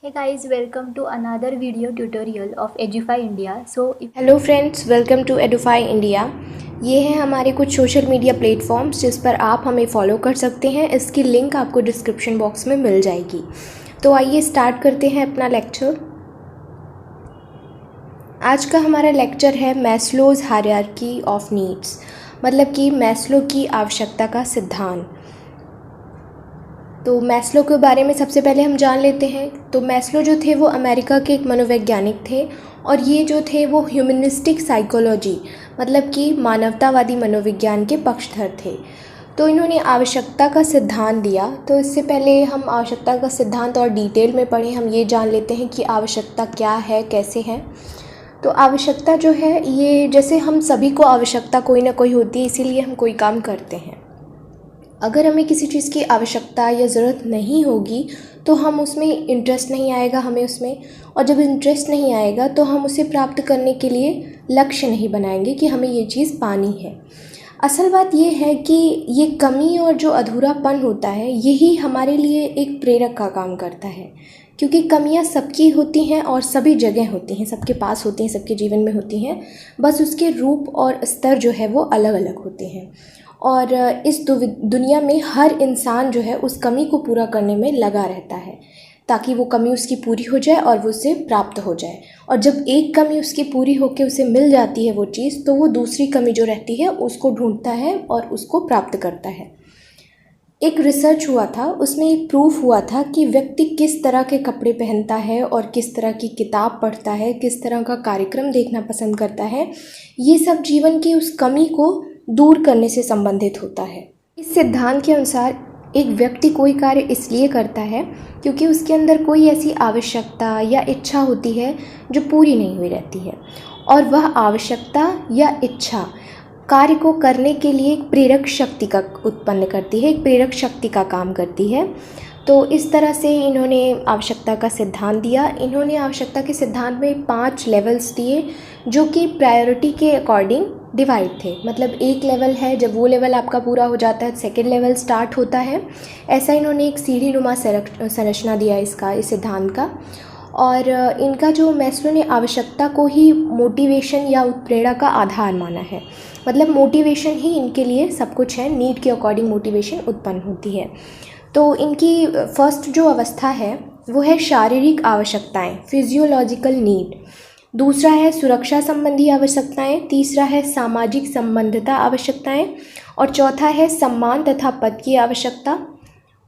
Hey guys, welcome to another video tutorial of Edufy India. Hello friends, welcome to Edufy India. ये हैं हमारे कुछ social media platforms जिस पर आप हमें फॉलो कर सकते हैं। इसकी लिंक आपको डिस्क्रिप्शन बॉक्स में मिल जाएगी। तो आइए स्टार्ट करते हैं अपना लेक्चर। आज का हमारा लेक्चर है मैस्लोज हायरार्की ऑफ नीड्स, मतलब कि मैस्लो की आवश्यकता का सिद्धांत। तो मैस्लो के बारे में सबसे पहले हम जान लेते हैं। तो मैस्लो जो थे वो अमेरिका के एक मनोवैज्ञानिक थे और ये जो थे वो ह्यूमनिस्टिक साइकोलॉजी मतलब कि मानवतावादी मनोविज्ञान के पक्षधर थे। तो इन्होंने आवश्यकता का सिद्धांत दिया। तो इससे पहले हम आवश्यकता का सिद्धांत और डिटेल में पढ़ें, हम ये जान लेते हैं कि आवश्यकता क्या है, कैसे है। तो आवश्यकता जो है ये, जैसे हम सभी को आवश्यकता कोई ना कोई होती है, इसीलिए हम कोई काम करते हैं। अगर हमें किसी चीज़ की आवश्यकता या ज़रूरत नहीं होगी तो हम उसमें इंटरेस्ट नहीं आएगा हमें उसमें, और जब इंटरेस्ट नहीं आएगा तो हम उसे प्राप्त करने के लिए लक्ष्य नहीं बनाएंगे कि हमें ये चीज़ पानी है। असल बात ये है कि ये कमी और जो अधूरापन होता है यही हमारे लिए एक प्रेरक का काम करता है, क्योंकि कमियां सबकी होती हैं और सभी जगह होती हैं, सबके पास होती हैं, सबके जीवन में होती हैं, बस उसके रूप और स्तर जो है वो अलग अलग होते हैं। और इस दुनिया में हर इंसान जो है उस कमी को पूरा करने में लगा रहता है ताकि वो कमी उसकी पूरी हो जाए और वो उसे प्राप्त हो जाए। और जब एक कमी उसकी पूरी होकर उसे मिल जाती है वो चीज़, तो वो दूसरी कमी जो रहती है उसको ढूंढता है और उसको प्राप्त करता है। एक रिसर्च हुआ था, उसमें एक प्रूफ हुआ था कि व्यक्ति किस तरह के कपड़े पहनता है और किस तरह की किताब पढ़ता है, किस तरह का कार्यक्रम देखना पसंद करता है, ये सब जीवन की उस कमी को दूर करने से संबंधित होता है। इस सिद्धांत के अनुसार एक व्यक्ति कोई कार्य इसलिए करता है क्योंकि उसके अंदर कोई ऐसी आवश्यकता या इच्छा होती है जो पूरी नहीं हुई रहती है, और वह आवश्यकता या इच्छा कार्य को करने के लिए एक प्रेरक शक्ति का उत्पन्न करती है, एक प्रेरक शक्ति का काम करती है। तो इस तरह से इन्होंने आवश्यकता का सिद्धांत दिया। इन्होंने आवश्यकता के सिद्धांत में 5 लेवल्स दिए जो कि प्रायोरिटी के अकॉर्डिंग डिवाइड थे। मतलब एक लेवल है, जब वो लेवल आपका पूरा हो जाता है सेकेंड लेवल स्टार्ट होता है। ऐसा इन्होंने एक सीढ़ी नुमा संरचना दिया इस सिद्धांत का। और इनका जो मैस्लो ने आवश्यकता को ही मोटिवेशन या उत्प्रेरणा का आधार माना है। मतलब मोटिवेशन ही इनके लिए सब कुछ है, नीड के अकॉर्डिंग मोटिवेशन उत्पन्न होती है। तो इनकी फर्स्ट जो अवस्था है वो है शारीरिक आवश्यकताएं, फिजियोलॉजिकल नीड। दूसरा है सुरक्षा संबंधी आवश्यकताएं। तीसरा है सामाजिक संबंधता आवश्यकताएं। और चौथा है सम्मान तथा पद की आवश्यकता।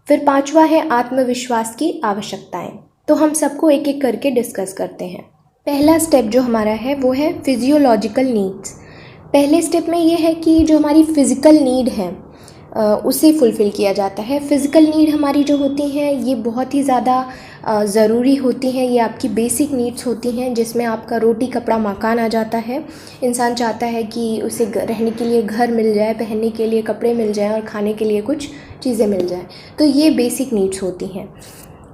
फिर पांचवा है आत्मविश्वास की आवश्यकताएं। तो हम सबको एक एक करके डिस्कस करते हैं। पहला स्टेप जो हमारा है वो है फिजियोलॉजिकल नीड्स। पहले स्टेप में ये है कि जो हमारी फिज़िकल नीड है उसे फुलफ़िल किया जाता है। फ़िज़िकल नीड हमारी जो होती हैं ये बहुत ही ज़्यादा ज़रूरी होती हैं। ये आपकी बेसिक नीड्स होती हैं जिसमें आपका रोटी कपड़ा मकान आ जाता है। इंसान चाहता है कि उसे रहने के लिए घर मिल जाए, पहनने के लिए कपड़े मिल जाएं और खाने के लिए कुछ चीज़ें मिल जाएं। तो ये बेसिक नीड्स होती हैं।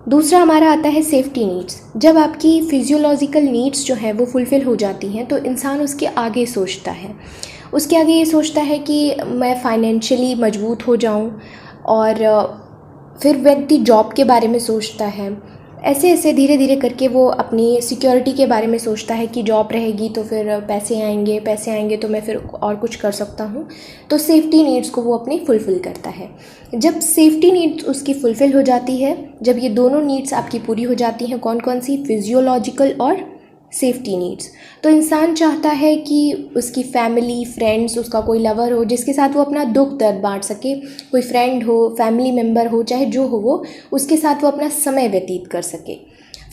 दूसरा हमारा आता है सेफ्टी नीड्स। जब आपकी फिजियोलॉजिकल नीड्स जो है वो फुलफ़िल हो जाती हैं तो इंसान उसके आगे सोचता है। उसके आगे ये सोचता है कि मैं फाइनेंशियली मजबूत हो जाऊं, और फिर व्यक्ति जॉब के बारे में सोचता है। ऐसे ऐसे धीरे धीरे करके वो अपनी सिक्योरिटी के बारे में सोचता है कि जॉब रहेगी तो फिर पैसे आएंगे तो मैं फिर और कुछ कर सकता हूँ। तो सेफ्टी नीड्स को वो अपनी फुलफ़िल करता है। जब सेफ्टी नीड्स उसकी फुलफ़िल हो जाती है, जब ये दोनों नीड्स आपकी पूरी हो जाती हैं, कौन कौन सी, फिजियोलॉजिकल और सेफ्टी नीड्स, तो इंसान चाहता है कि उसकी फैमिली, फ्रेंड्स, उसका कोई लवर हो जिसके साथ वो अपना दुख दर्द बांट सके। कोई फ्रेंड हो, फैमिली मेम्बर हो, चाहे जो हो वो, उसके साथ वो अपना समय व्यतीत कर सके।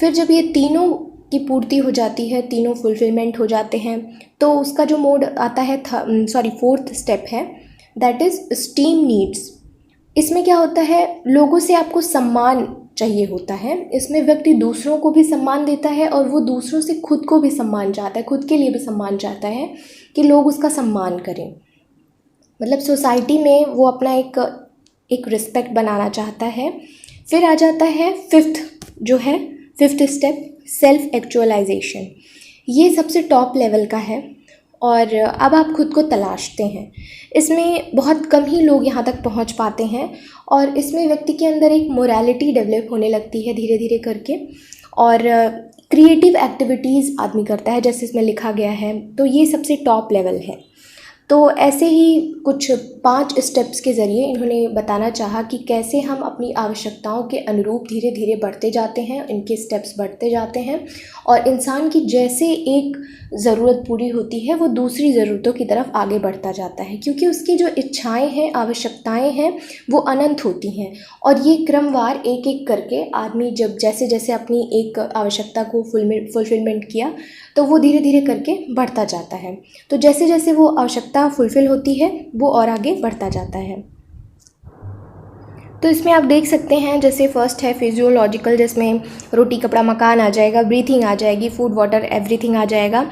फिर जब ये तीनों की पूर्ति हो जाती है, तीनों फुलफिलमेंट हो जाते हैं, तो उसका जो मोड आता है, फोर्थ स्टेप है, दैट इज़ स्टीम नीड्स। इसमें क्या होता है, लोगों से आपको सम्मान चाहिए होता है। इसमें व्यक्ति दूसरों को भी सम्मान देता है और वो दूसरों से खुद को भी सम्मान चाहता है, खुद के लिए भी सम्मान चाहता है कि लोग उसका सम्मान करें। मतलब सोसाइटी में वो अपना एक रिस्पेक्ट बनाना चाहता है। फिर आ जाता है फिफ्थ स्टेप, सेल्फ एक्चुअलाइजेशन। ये सबसे टॉप लेवल का है और अब आप खुद को तलाशते हैं। इसमें बहुत कम ही लोग यहाँ तक पहुँच पाते हैं और इसमें व्यक्ति के अंदर एक मोरालिटी डेवलप होने लगती है धीरे धीरे करके। और क्रिएटिव एक्टिविटीज़ आदमी करता है, जैसे इसमें लिखा गया है, तो ये सबसे टॉप लेवल है। तो ऐसे ही कुछ 5 स्टेप्स के ज़रिए इन्होंने बताना चाहा कि कैसे हम अपनी आवश्यकताओं के अनुरूप धीरे धीरे बढ़ते जाते हैं, इनके स्टेप्स बढ़ते जाते हैं, और इंसान की जैसे एक ज़रूरत पूरी होती है वो दूसरी ज़रूरतों की तरफ आगे बढ़ता जाता है, क्योंकि उसकी जो इच्छाएं हैं, आवश्यकताएं हैं, वो अनंत होती हैं। और ये क्रमवार एक एक करके आदमी जब जैसे जैसे अपनी एक आवश्यकता को फुलफिलमेंट किया, तो वो धीरे धीरे करके बढ़ता जाता है। तो जैसे जैसे वो आवश्यकता फुलफ़िल होती है वो और आगे बढ़ता जाता है। तो इसमें आप देख सकते हैं, जैसे फर्स्ट है फिजियोलॉजिकल, जिसमें रोटी कपड़ा मकान आ जाएगा, ब्रीथिंग आ जाएगी, फूड वाटर एवरीथिंग आ जाएगा।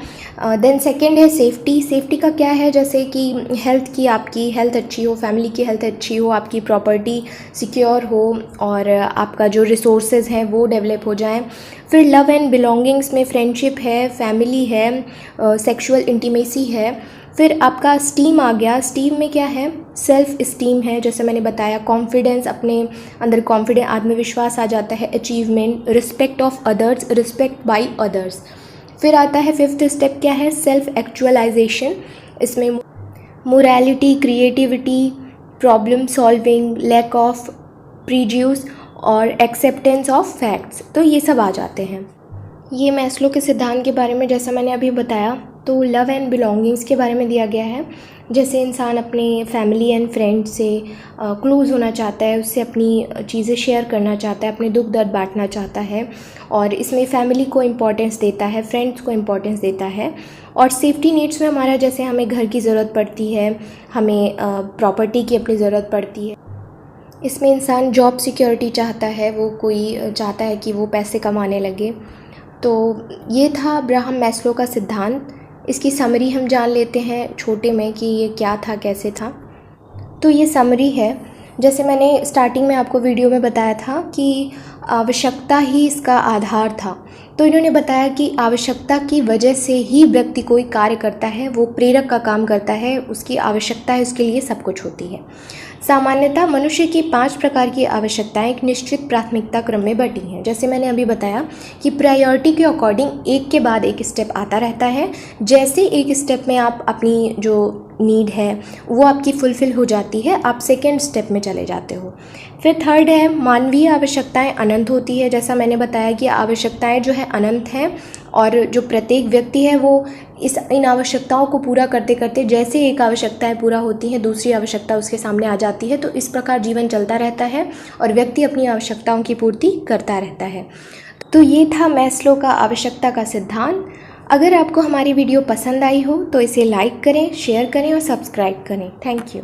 देन सेकंड है सेफ्टी। सेफ्टी का क्या है, जैसे कि हेल्थ की, आपकी हेल्थ अच्छी हो, फैमिली की हेल्थ अच्छी हो, आपकी प्रॉपर्टी सिक्योर हो, और आपका जो रिसोर्सेज हैं वो डेवलप हो जाएं। फिर लव एंड बिलोंगिंग्स में फ्रेंडशिप है, फैमिली है, सेक्सुअल इंटीमेसी है। फिर आपका स्टीम आ गया। स्टीम में क्या है, सेल्फ इस्टीम है, जैसे मैंने बताया, कॉन्फिडेंस, अपने अंदर कॉन्फिडेंस, आत्मविश्वास आ जाता है, achievement, respect of others, respect by others. फिर आता है फिफ्थ स्टेप, क्या है, सेल्फ एक्चुअलाइजेशन। इसमें morality, creativity, problem solving, lack of prejudice और एक्सेप्टेंस ऑफ फैक्ट्स, तो ये सब आ जाते हैं। ये मैस्लो के सिद्धांत के बारे में जैसा मैंने अभी बताया। तो लव एंड बिलोंगिंग्स के बारे में दिया गया है, जैसे इंसान अपने फैमिली एंड फ्रेंड से क्लोज़ होना चाहता है, उससे अपनी चीज़ें शेयर करना चाहता है, अपने दुख दर्द बांटना चाहता है, और इसमें फैमिली को इम्पोर्टेंस देता है, फ्रेंड्स को इम्पोर्टेंस देता है। और सेफ्टी नीड्स में हमारा, जैसे हमें घर की ज़रूरत पड़ती है, हमें प्रॉपर्टी की अपनी ज़रूरत पड़ती है। इसमें इंसान जॉब सिक्योरिटी चाहता है, वो कोई चाहता है कि वो पैसे कमाने लगे। तो ये था अब्राहम मैस्लो का सिद्धांत। इसकी समरी हम जान लेते हैं छोटे में कि ये क्या था, कैसे था। तो ये समरी है, जैसे मैंने स्टार्टिंग में आपको वीडियो में बताया था कि आवश्यकता ही इसका आधार था। तो इन्होंने बताया कि आवश्यकता की वजह से ही व्यक्ति कोई कार्य करता है, वो प्रेरक का काम करता है, उसकी आवश्यकता है, उसके लिए सब कुछ होती है। सामान्यतः मनुष्य की 5 प्रकार की आवश्यकताएं एक निश्चित प्राथमिकता क्रम में बटी हैं। जैसे मैंने अभी बताया कि प्रायोरिटी के अकॉर्डिंग एक के बाद एक स्टेप आता रहता है। जैसे एक स्टेप में आप अपनी जो नीड है वो आपकी फुलफ़िल हो जाती है, आप सेकेंड स्टेप में चले जाते हो। फिर थर्ड है मानवीय आवश्यकताएं अनंत होती है। जैसा मैंने बताया कि आवश्यकताएं जो है अनंत हैं, और जो प्रत्येक व्यक्ति है वो इन आवश्यकताओं को पूरा करते करते, जैसे एक आवश्यकताएं पूरा होती हैं दूसरी आवश्यकता उसके सामने आ जाती है। तो इस प्रकार जीवन चलता रहता है और व्यक्ति अपनी आवश्यकताओं की पूर्ति करता रहता है। तो ये था मैस्लो का आवश्यकता का सिद्धांत। अगर आपको हमारी वीडियो पसंद आई हो तो इसे लाइक करें, शेयर करें और सब्सक्राइब करें। Thank you.